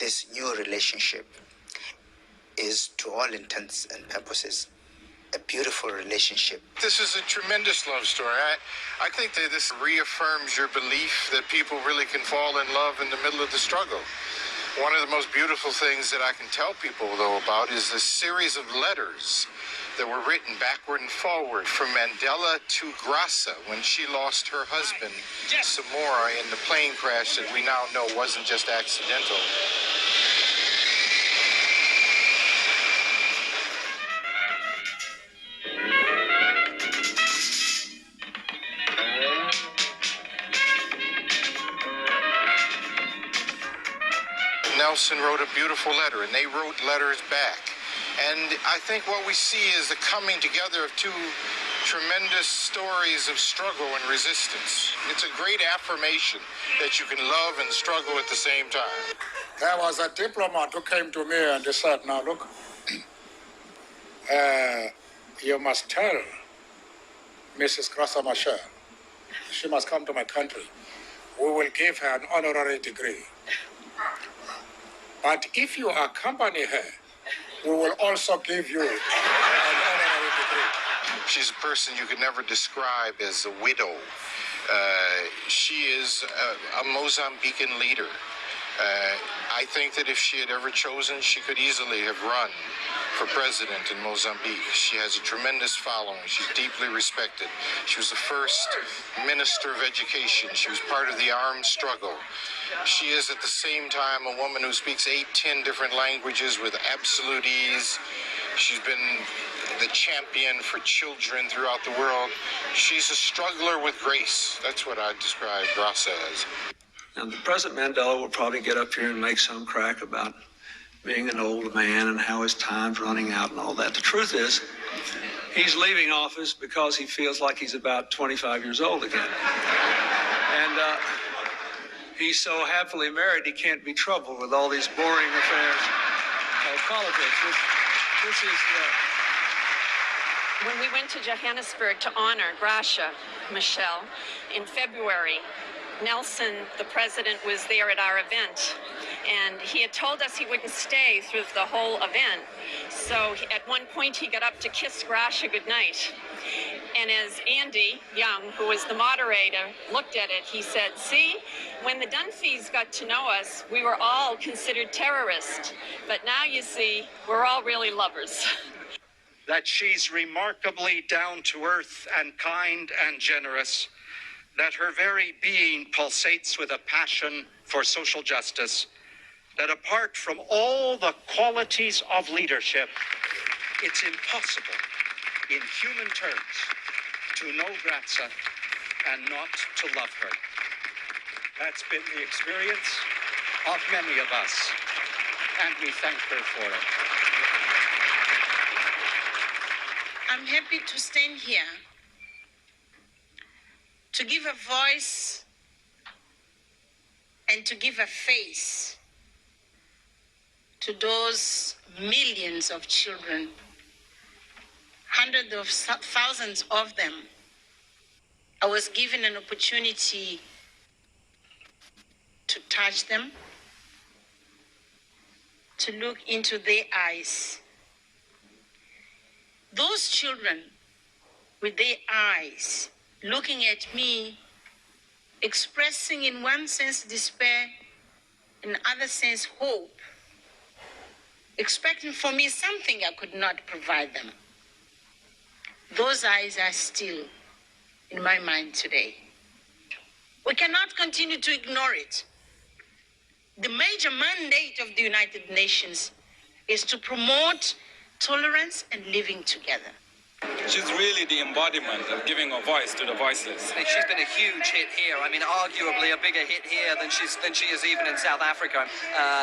this new relationship is, to all intents and purposes, a beautiful relationship. This is a tremendous love story. I think that this reaffirms your belief that people really can fall in love in the middle of the struggle. One of the most beautiful things that I can tell people, though, about is the series of letters that were written backward and forward from Mandela to Graça when she lost her husband, Samora, in the plane crash that we now know wasn't just accidental. Nelson wrote a beautiful letter, and they wrote letters back. And I think what we see is the coming together of two tremendous stories of struggle and resistance. It's a great affirmation that you can love and struggle at the same time. There was a diplomat who came to me and he said, now look, you must tell Mrs. Graça Machel she must come to my country. We will give her an honorary degree. But if you accompany her, we will also give you an honorary degree. She's a person you could never describe as a widow. She is a Mozambican leader. I think that if she had ever chosen, she could easily have run for president in Mozambique. She has a tremendous following. She's deeply respected. She was the first minister of education. She was part of the armed struggle. She is at the same time a woman who speaks 8-10 different languages with absolute ease. She's been the champion for children throughout the world. She's a struggler with grace. That's what I'd describe Graça as. Now, the President Mandela will probably get up here and make some crack about being an old man and how his time's running out and all that. The truth is, he's leaving office because he feels like he's about 25 years old again. And he's so happily married, he can't be troubled with all these boring affairs of politics. This is... When we went to Johannesburg to honor Graça Machel in February, Nelson, the president, was there at our event, and he had told us he wouldn't stay through the whole event. So at one point he got up to kiss Graça goodnight. And as Andy Young, who was the moderator, looked at it, he said, see, when the Dunphys got to know us, we were all considered terrorists. But now you see, we're all really lovers. That she's remarkably down to earth and kind and generous, that her very being pulsates with a passion for social justice, that apart from all the qualities of leadership, it's impossible in human terms to know Graça and not to love her. That's been the experience of many of us, and we thank her for it. I'm happy to stand here to give a voice and to give a face to those millions of children, hundreds of thousands of them. I was given an opportunity to touch them, to look into their eyes. Those children with their eyes looking at me, expressing in one sense despair, in other sense hope, expecting for me something I could not provide them. Those eyes are still in my mind today. We cannot continue to ignore it. The major mandate of the United Nations is to promote tolerance and living together. She's really the embodiment of giving a voice to the voiceless. She's been a huge hit here. I mean, arguably a bigger hit here than she is even in South Africa.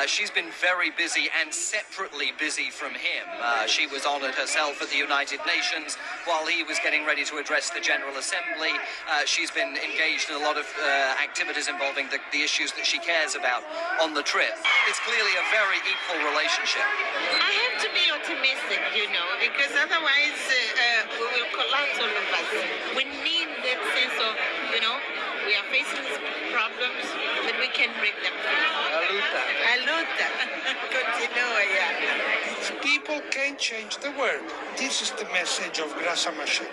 She's been very busy and separately busy from him. She was honored herself at the United Nations while he was getting ready to address the General Assembly. She's been engaged in a lot of activities involving the issues that she cares about on the trip. It's clearly a very equal relationship. I have to be optimistic, because otherwise we will collapse, all of us. We need that sense of, we are facing these problems, but we can break them. A luta. A luta. People can change the world. This is the message of Graça Machel.